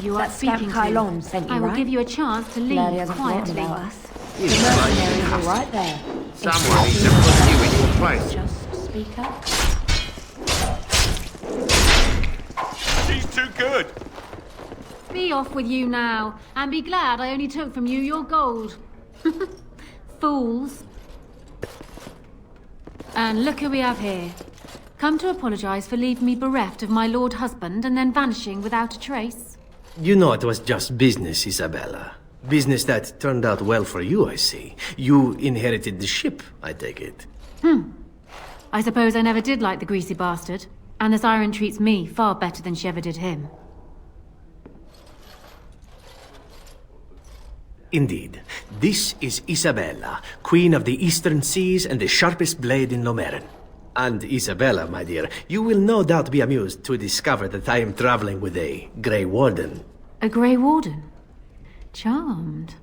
You are speaking to. Sent you, I will right? give you a chance to leave Glad he hasn't forgotten quietly. about us. You The bloody mercenaries are cuss. right there. Someone needs to put you in your place. Just speak up. She's too good. Be off with you now, and be glad I only took from you your gold. Fools. And look who we have here. Come to apologize for leaving me bereft of my lord husband and then vanishing without a trace. You know it was just business, Isabella. Business that turned out well for you, I see. You inherited the ship, I take it. I suppose I never did like the greasy bastard, and the siren treats me far better than she ever did him. Indeed. This is Isabella, Queen of the Eastern Seas and the sharpest blade in Lomerin. And Isabella, my dear, you will no doubt be amused to discover that I am traveling with a Grey Warden. A Grey Warden? Charmed.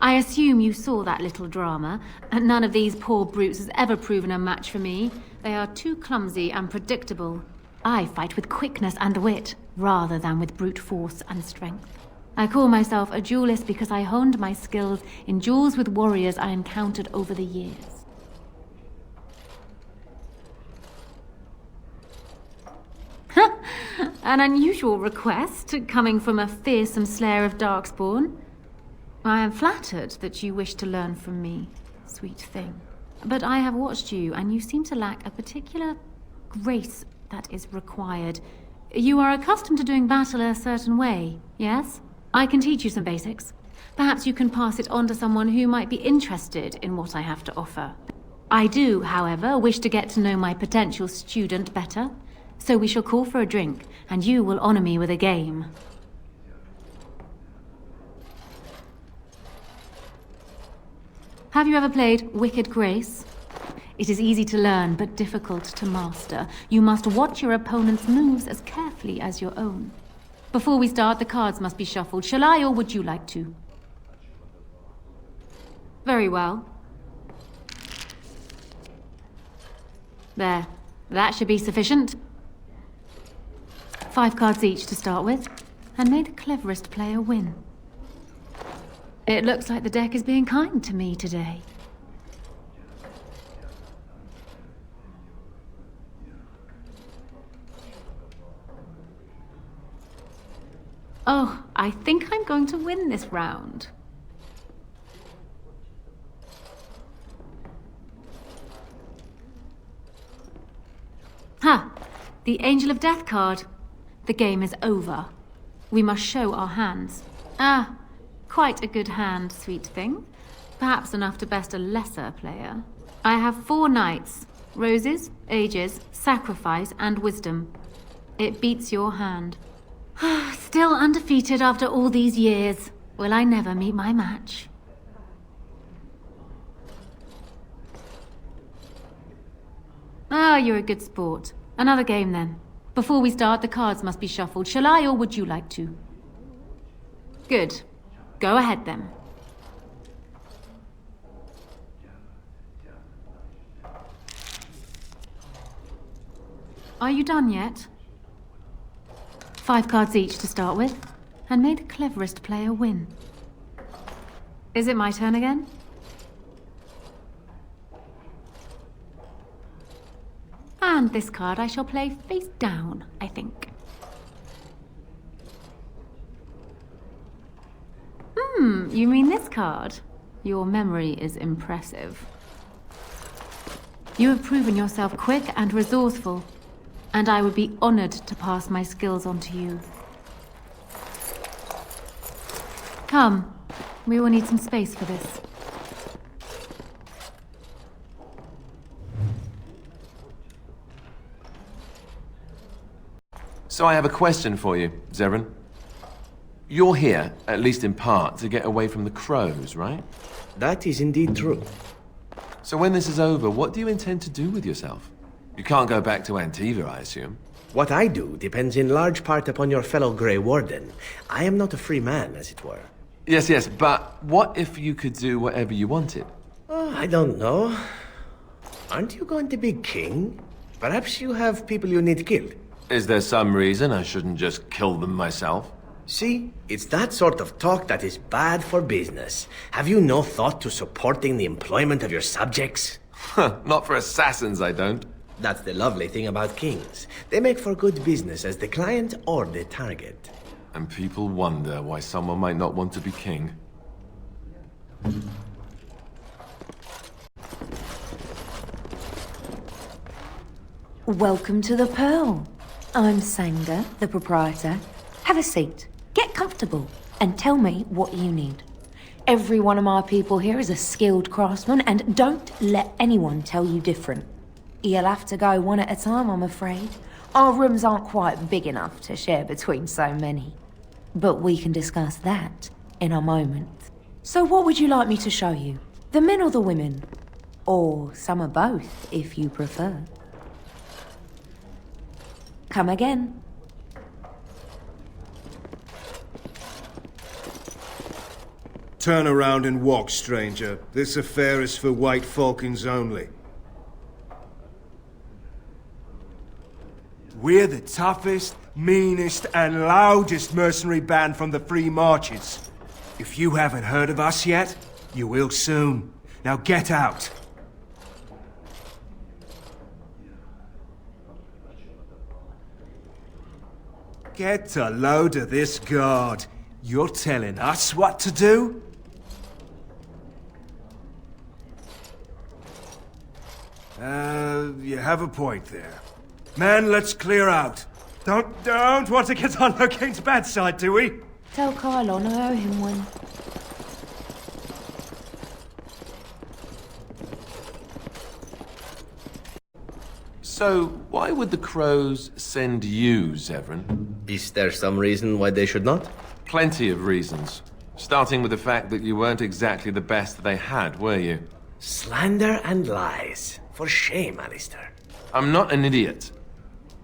I assume you saw that little drama, and none of these poor brutes has ever proven a match for me. They are too clumsy and predictable. I fight with quickness and wit, rather than with brute force and strength. I call myself a duelist because I honed my skills in duels with warriors I encountered over the years. An unusual request, coming from a fearsome slayer of Darkspawn. I am flattered that you wish to learn from me, sweet thing. But I have watched you, and you seem to lack a particular grace that is required. You are accustomed to doing battle a certain way, yes? I can teach you some basics. Perhaps you can pass it on to someone who might be interested in what I have to offer. I do, however, wish to get to know my potential student better. So we shall call for a drink, and you will honor me with a game. Have you ever played Wicked Grace? It is easy to learn, but difficult to master. You must watch your opponent's moves as carefully as your own. Before we start, the cards must be shuffled. Shall I, or would you like to? Very well. There. That should be sufficient. 5 cards each to start with, and may the cleverest player win. It looks like the deck is being kind to me today. Oh, I think I'm going to win this round. Ha! The Angel of Death card. The game is over. We must show our hands. Ah, quite a good hand, sweet thing. Perhaps enough to best a lesser player. I have 4 knights. Roses, ages, sacrifice, and wisdom. It beats your hand. Still undefeated after all these years. Will I never meet my match? Ah, you're a good sport. Another game then. Before we start, the cards must be shuffled. Shall I, or would you like to? Good. Go ahead then. Are you done yet? 5 cards each to start with, and may the cleverest player win. Is it my turn again? And this card I shall play face down, I think. You mean this card? Your memory is impressive. You have proven yourself quick and resourceful, and I would be honored to pass my skills on to you. Come, we will need some space for this. So I have a question for you, Zeren. You're here, at least in part, to get away from the crows, right? That is indeed true. So when this is over, what do you intend to do with yourself? You can't go back to Antiva, I assume. What I do depends in large part upon your fellow Grey Warden. I am not a free man, as it were. Yes, but what if you could do whatever you wanted? Oh, I don't know. Aren't you going to be king? Perhaps you have people you need killed. Is there some reason I shouldn't just kill them myself? See, it's that sort of talk that is bad for business. Have you no thought to supporting the employment of your subjects? Not for assassins, I don't. That's the lovely thing about kings. They make for good business as the client or the target. And people wonder why someone might not want to be king. Welcome to the Pearl. I'm Sanga, the proprietor. Have a seat, get comfortable, and tell me what you need. Every one of my people here is a skilled craftsman, and don't let anyone tell you different. You'll have to go one at a time, I'm afraid. Our rooms aren't quite big enough to share between so many. But we can discuss that in a moment. So what would you like me to show you? The men or the women? Or some of both, if you prefer. Come again. Turn around and walk, stranger. This affair is for White Falcons only. We're the toughest, meanest, and loudest mercenary band from the Free Marches. If you haven't heard of us yet, you will soon. Now get out. Get a load of this guard. You're telling us what to do? You have a point there. Man, let's clear out. Don't want to get on Locane's bad side, do we? Tell Kylon I owe him one. So, why would the crows send you, Zevran? Is there some reason why they should not? Plenty of reasons. Starting with the fact that you weren't exactly the best they had, were you? Slander and lies. For shame, Alistair. I'm not an idiot.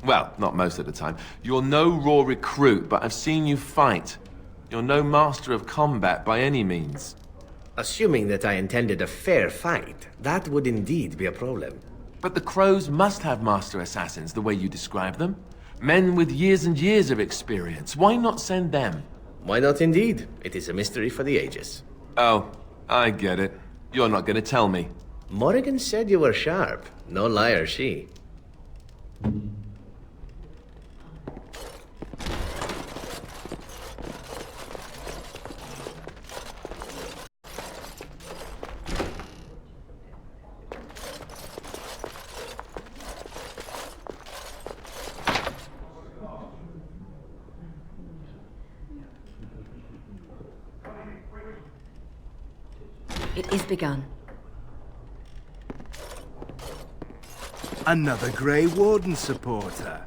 Well, not most of the time. You're no raw recruit, but I've seen you fight. You're no master of combat by any means. Assuming that I intended a fair fight, that would indeed be a problem. But the crows must have master assassins the way you describe them. Men with years and years of experience. Why not send them? Why not indeed? It is a mystery for the ages. Oh, I get it. You're not gonna tell me. Morrigan said you were sharp. No liar, she. It is begun. Another Grey Warden supporter.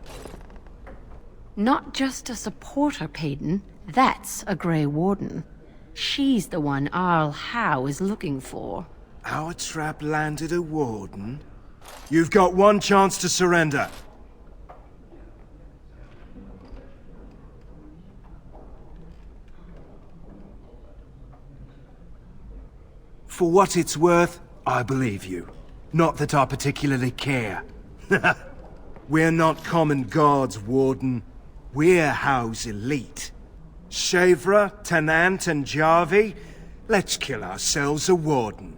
Not just a supporter, Payton. That's a Grey Warden. She's the one Arl Howe is looking for. Our trap landed a Warden? You've got one chance to surrender. For what it's worth, I believe you. Not that I particularly care. We're not common guards, Warden. We're Howe's elite. Shavra, Tennant, and Jarvie, let's kill ourselves a Warden.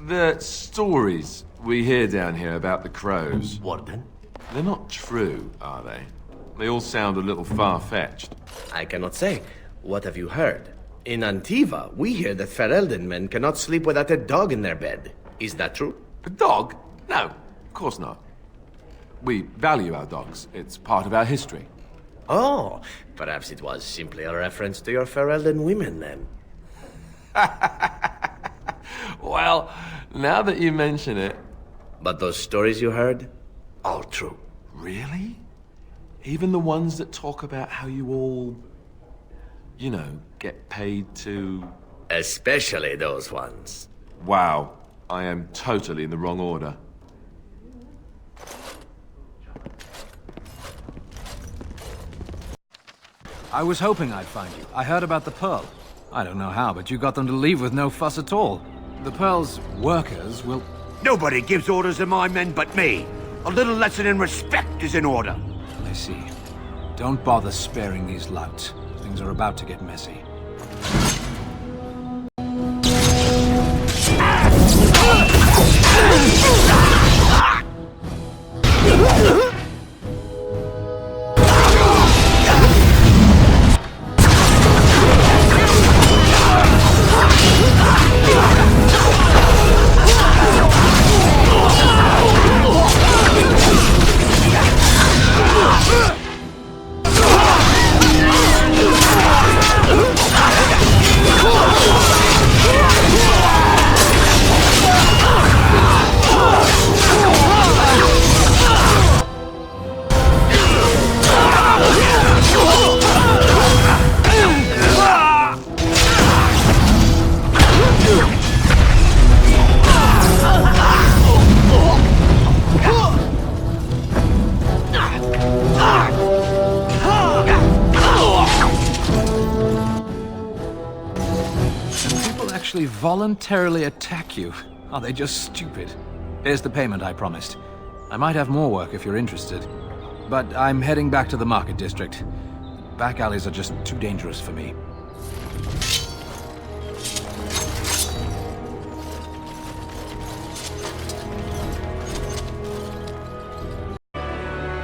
The stories we hear down here about the crows, Warden? they're not true, are they? They all sound a little far-fetched. I cannot say. What have you heard? In Antiva, we hear that Ferelden men cannot sleep without a dog in their bed. Is that true? A dog? No, of course not. We value our dogs. It's part of our history. Oh, perhaps it was simply a reference to your Ferelden women then. Well, now that you mention it... But those stories you heard? All true. Really? Even the ones that talk about how you all... you know, get paid to... Especially those ones. Wow, I am totally in the wrong order. I was hoping I'd find you. I heard about the Pearl. I don't know how, but you got them to leave with no fuss at all. The Pearl's workers will... Nobody gives orders to my men but me. A little lesson in respect is in order. I see. Don't bother sparing these louts. Things are about to get messy. Voluntarily attack you? Are they just stupid? Here's the payment I promised. I might have more work if you're interested. But I'm heading back to the market district. Back alleys are just too dangerous for me.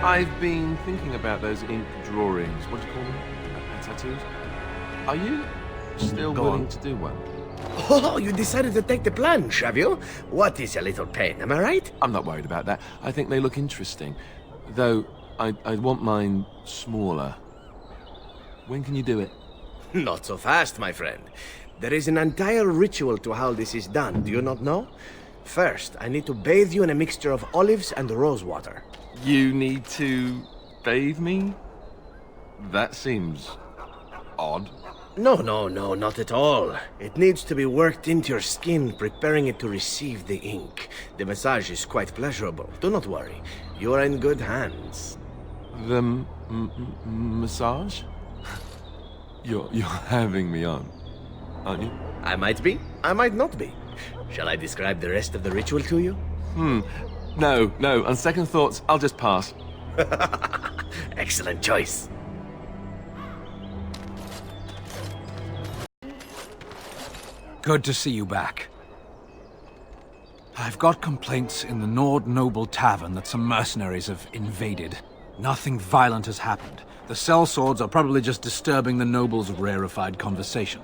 I've been thinking about those ink drawings. What do you call them? Tattoos? Are you still willing to do one? Oh, you decided to take the plunge, have you? What is a little pain, am I right? I'm not worried about that. I think they look interesting. Though, I'd want mine smaller. When can you do it? Not so fast, my friend. There is an entire ritual to how this is done, do you not know? First, I need to bathe you in a mixture of olives and rose water. You need to bathe me? That seems odd. No, not at all. It needs to be worked into your skin, preparing it to receive the ink. The massage is quite pleasurable. Do not worry. You are in good hands. The massage? You're having me on, aren't you? I might be, I might not be. Shall I describe the rest of the ritual to you? No. On second thoughts, I'll just pass. Excellent choice. Good to see you back. I've got complaints in the Nord Noble Tavern that some mercenaries have invaded. Nothing violent has happened. The sellswords are probably just disturbing the nobles' rarefied conversation.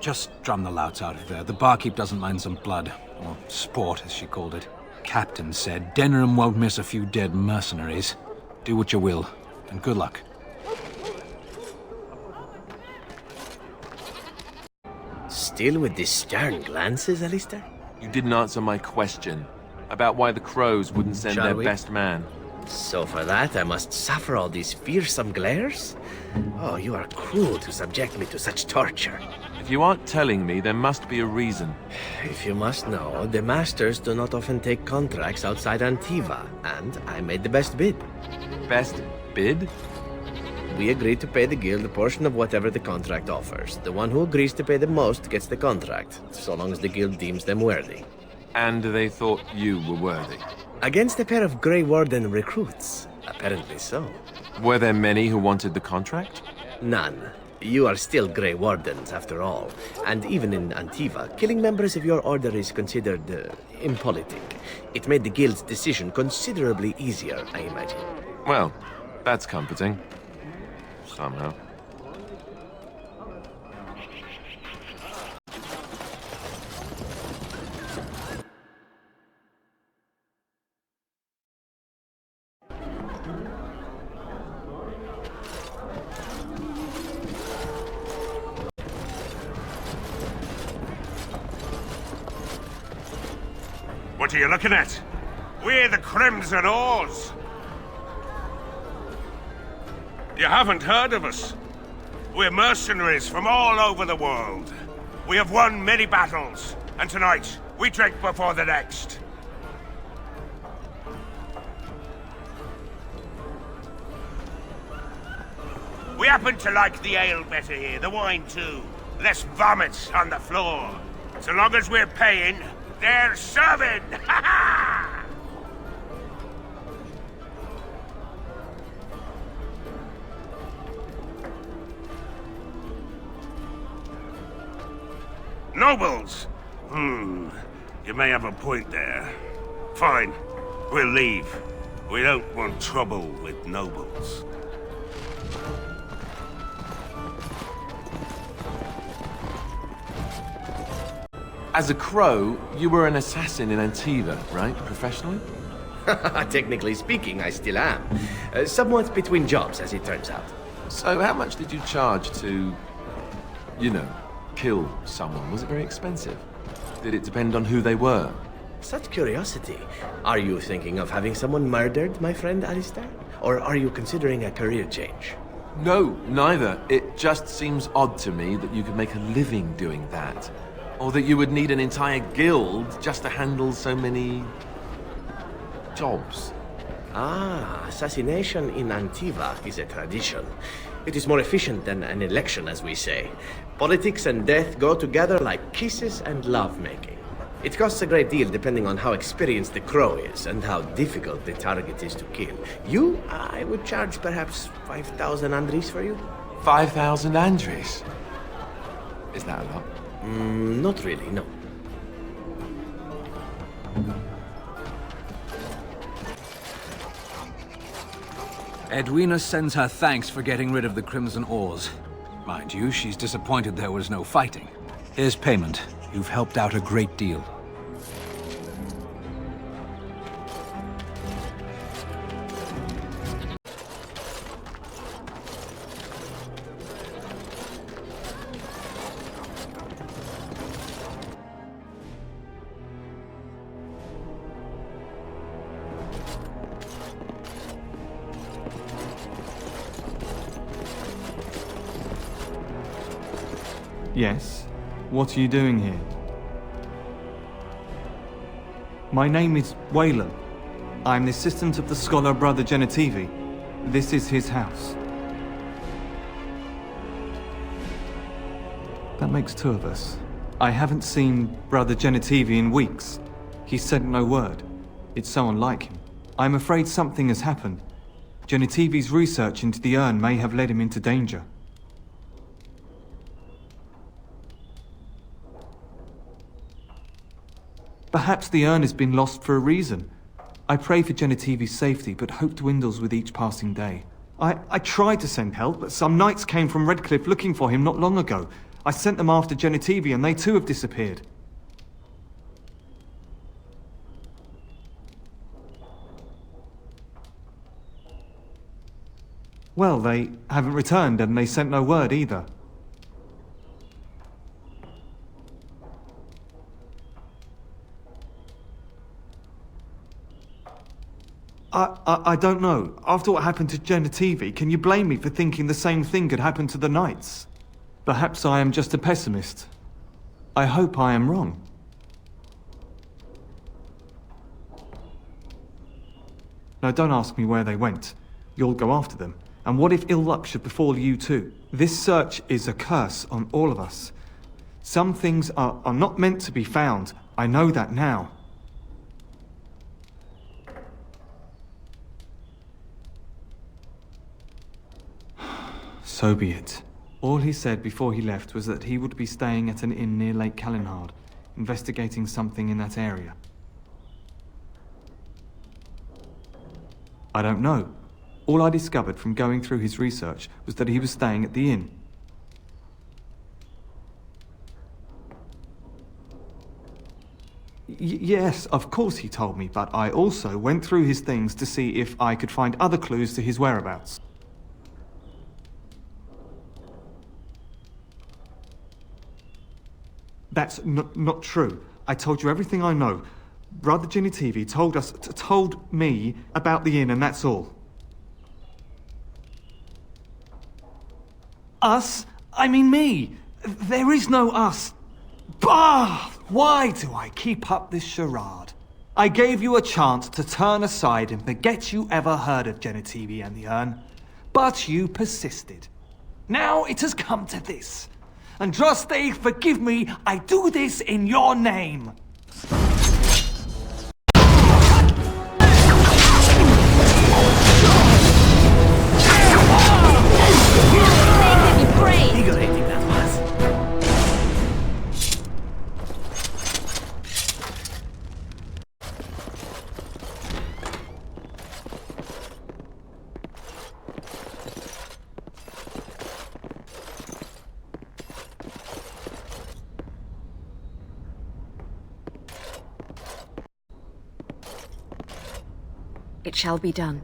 Just drum the louts out of there. The barkeep doesn't mind some blood. Or sport, as she called it. Captain said Denham won't miss a few dead mercenaries. Do what you will, and good luck. Still with these stern glances, Alistair? You didn't answer my question about why the crows wouldn't send Shall their we? best man. So for that I must suffer all these fearsome glares? Oh, you are cruel to subject me to such torture. If you aren't telling me, there must be a reason. If you must know, the masters do not often take contracts outside Antiva, and I made the best bid. Best bid? We agreed to pay the guild a portion of whatever the contract offers. The one who agrees to pay the most gets the contract, so long as the guild deems them worthy. And they thought you were worthy. Against a pair of Grey Warden recruits. Apparently so. Were there many who wanted the contract? None. You are still Grey Wardens, after all. And even in Antiva, killing members of your order is considered impolitic. It made the guild's decision considerably easier, I imagine. Well, that's comforting. Somehow. What are you looking at? We're the Crimson Oars. You haven't heard of us? We're mercenaries from all over the world. We have won many battles, and tonight, we drink before the next. We happen to like the ale better here, the wine too. Less vomit on the floor. So long as we're paying, they're serving! Ha ha! Nobles! You may have a point there. Fine. We'll leave. We don't want trouble with nobles. As a crow, you were an assassin in Antiva, right? Professionally? Technically speaking, I still am. Somewhat between jobs, as it turns out. So how much did you charge to, you know, kill someone? Was it very expensive? Did it depend on who they were? Such curiosity. Are you thinking of having someone murdered, my friend Alistair? Or are you considering a career change? No, neither. It just seems odd to me that you could make a living doing that. Or that you would need an entire guild just to handle so many jobs. Ah, assassination in Antiva is a tradition. It is more efficient than an election, as we say. Politics and death go together like kisses and lovemaking. It costs a great deal depending on how experienced the crow is and how difficult the target is to kill. You, I would charge perhaps 5,000 Andries for you. 5,000 Andries? Is that a lot? Not really, no. Edwina sends her thanks for getting rid of the Crimson Oars. Mind you, she's disappointed there was no fighting. Here's payment. You've helped out a great deal. Yes? What are you doing here? My name is Wayland. I'm the assistant of the scholar Brother Genetivi. This is his house. That makes two of us. I haven't seen Brother Genetivi in weeks. He sent no word. It's so unlike him. I'm afraid something has happened. Genetivi's research into the urn may have led him into danger. Perhaps the urn has been lost for a reason. I pray for Genetivi's safety, but hope dwindles with each passing day. I tried to send help, but some knights came from Redcliffe looking for him not long ago. I sent them after Genetivi, and they too have disappeared. Well, they haven't returned, and they sent no word either. I don't know. After what happened to Genetivi, can you blame me for thinking the same thing could happen to the knights? Perhaps I am just a pessimist. I hope I am wrong. Now don't ask me where they went. You'll go after them. And what if ill luck should befall you too? This search is a curse on all of us. Some things are not meant to be found. I know that now. So be it. All he said before he left was that he would be staying at an inn near Lake Calenhard, investigating something in that area. I don't know. All I discovered from going through his research was that he was staying at the inn. Yes, of course he told me, but I also went through his things to see if I could find other clues to his whereabouts. That's not true. I told you everything I know. Brother Genitivi told me about the inn, and that's all. Us? I mean me. There is no us. Bah! Why do I keep up this charade? I gave you a chance to turn aside and forget you ever heard of Genitivi and the urn, but you persisted. Now it has come to this. Andraste, forgive me, I do this in your name. Invigorating that was. It shall be done.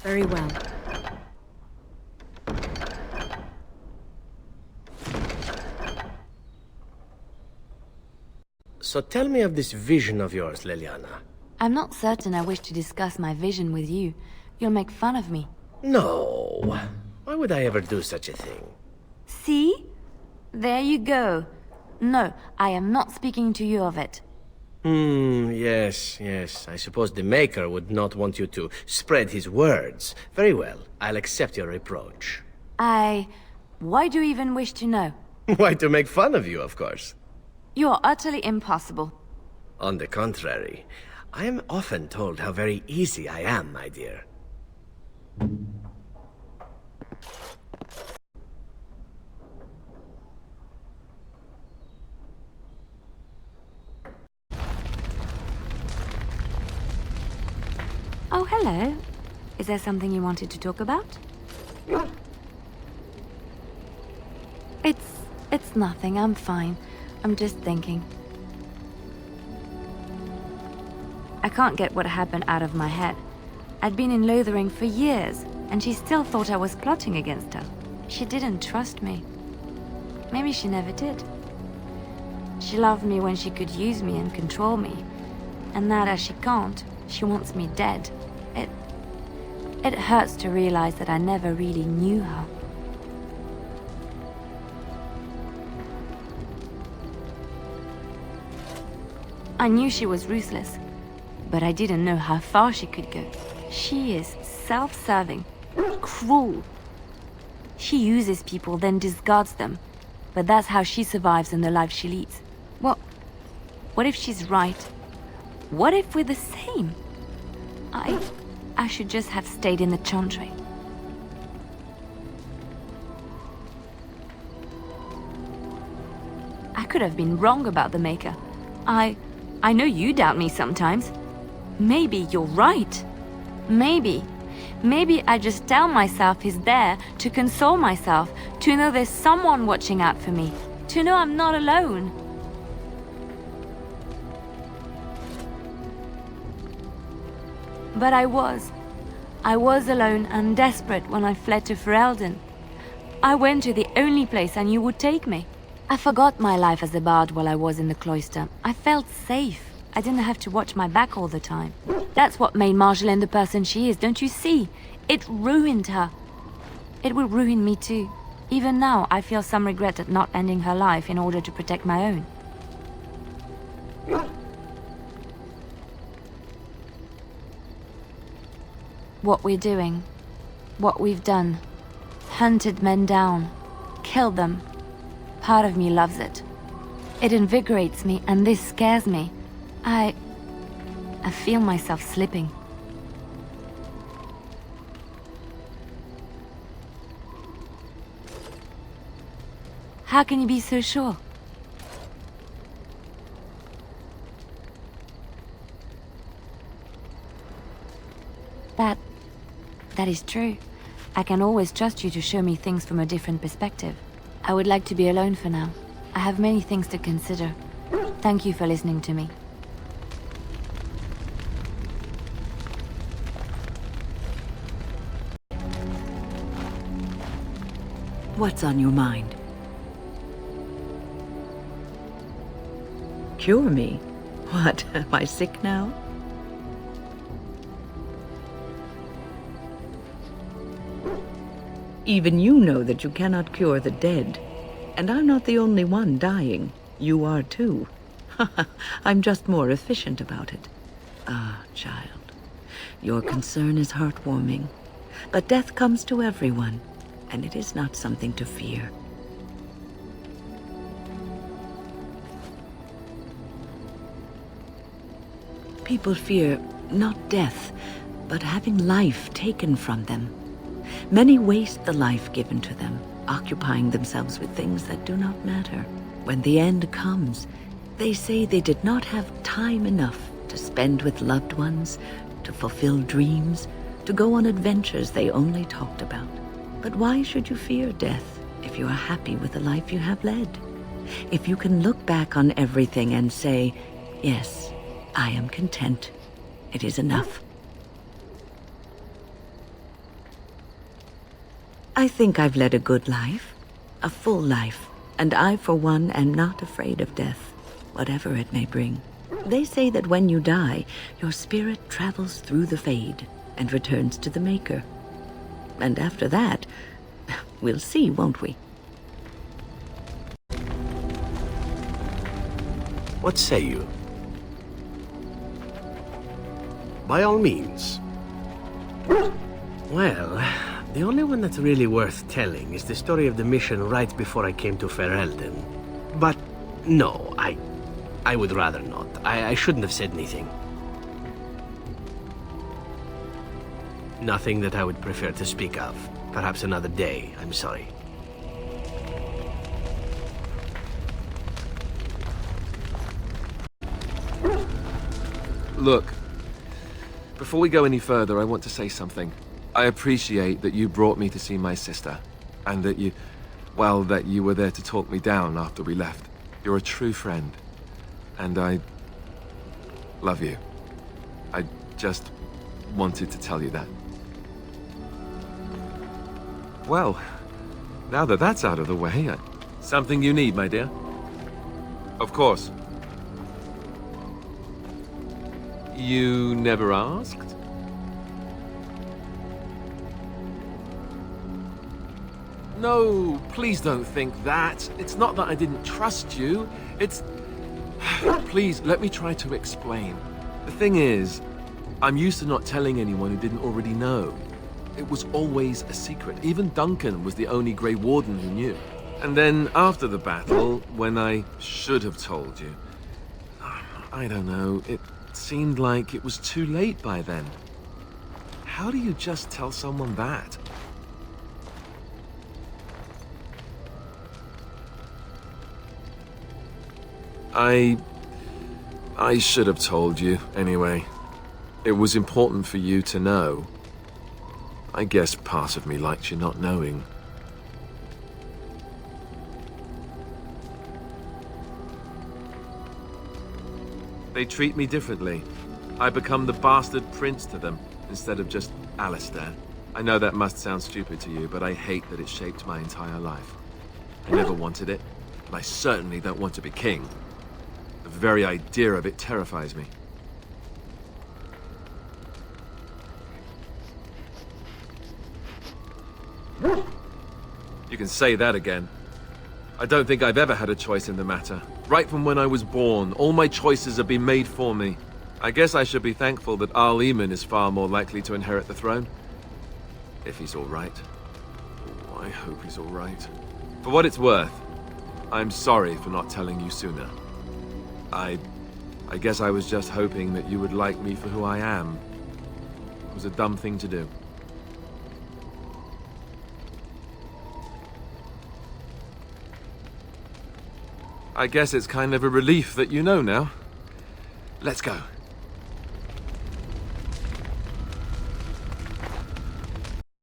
Very well. So tell me of this vision of yours, Leliana. I'm not certain I wish to discuss my vision with you. You'll make fun of me. No. Why would I ever do such a thing? See? There you go. No, I am not speaking to you of it. Yes. I suppose the Maker would not want you to spread his words. Very well, I'll accept your reproach. Why do you even wish to know? Why, to make fun of you, of course. You are utterly impossible. On the contrary, I am often told how very easy I am, my dear. Oh, hello. Is there something you wanted to talk about? It's nothing. I'm fine. I'm just thinking. I can't get what happened out of my head. I'd been in Lothering for years, and she still thought I was plotting against her. She didn't trust me. Maybe she never did. She loved me when she could use me and control me. And now that she can't, she wants me dead. It hurts to realize that I never really knew her. I knew she was ruthless, but I didn't know how far she could go. She is self-serving, cruel. She uses people, then discards them. But that's how she survives in the life she leads. What if she's right? What if we're the same? I should just have stayed in the Chantry. I could have been wrong about the Maker. I know you doubt me sometimes. Maybe you're right. Maybe I just tell myself he's there to console myself, to know there's someone watching out for me, to know I'm not alone. But I was alone and desperate when I fled to Ferelden. I went to the only place I knew would take me. I forgot my life as a bard while I was in the cloister. I felt safe. I didn't have to watch my back all the time. That's what made Marjolaine the person she is, don't you see? It ruined her. It will ruin me too. Even now, I feel some regret at not ending her life in order to protect my own. What we're doing, what we've done, hunted men down, killed them. Part of me loves it. It invigorates me, and this scares me. I feel myself slipping. How can you be so sure? That is true. I can always trust you to show me things from a different perspective. I would like to be alone for now. I have many things to consider. Thank you for listening to me. What's on your mind? Cure me? What, am I sick now? Even you know that you cannot cure the dead. And I'm not the only one dying. You are too. I'm just more efficient about it. Ah, child, your concern is heartwarming. But death comes to everyone, and it is not something to fear. People fear not death, but having life taken from them. Many waste the life given to them, occupying themselves with things that do not matter. When the end comes, they say they did not have time enough to spend with loved ones, to fulfill dreams, to go on adventures they only talked about. But why should you fear death if you are happy with the life you have led? If you can look back on everything and say, yes, I am content. It is enough. I think I've led a good life, a full life, and I, for one, am not afraid of death, whatever it may bring. They say that when you die, your spirit travels through the fade and returns to the Maker. And after that, we'll see, won't we? What say you? By all means. Well, the only one that's really worth telling is the story of the mission right before I came to Ferelden. But no, I would rather not. I shouldn't have said anything. Nothing that I would prefer to speak of. Perhaps another day, I'm sorry. Look, before we go any further, I want to say something. I appreciate that you brought me to see my sister, and that you were there to talk me down after we left. You're a true friend, and I love you. I just wanted to tell you that. Well, now that that's out of the way, something you need, my dear? Of course. You never asked? No, please don't think that. It's not that I didn't trust you. It's... Please, let me try to explain. The thing is, I'm used to not telling anyone who didn't already know. It was always a secret. Even Duncan was the only Grey Warden who knew. And then, after the battle, when I should have told you... I don't know, it seemed like it was too late by then. How do you just tell someone that? I should have told you, anyway. It was important for you to know. I guess part of me liked you not knowing. They treat me differently. I become the bastard prince to them, instead of just Alistair. I know that must sound stupid to you, but I hate that it shaped my entire life. I never wanted it, and I certainly don't want to be king. The very idea of it terrifies me. You can say that again. I don't think I've ever had a choice in the matter. Right from when I was born, all my choices have been made for me. I guess I should be thankful that Arl Eamon is far more likely to inherit the throne. If he's all right. Oh, I hope he's all right. For what it's worth, I'm sorry for not telling you sooner. I guess I was just hoping that you would like me for who I am. It was a dumb thing to do. I guess it's kind of a relief that you know now. Let's go.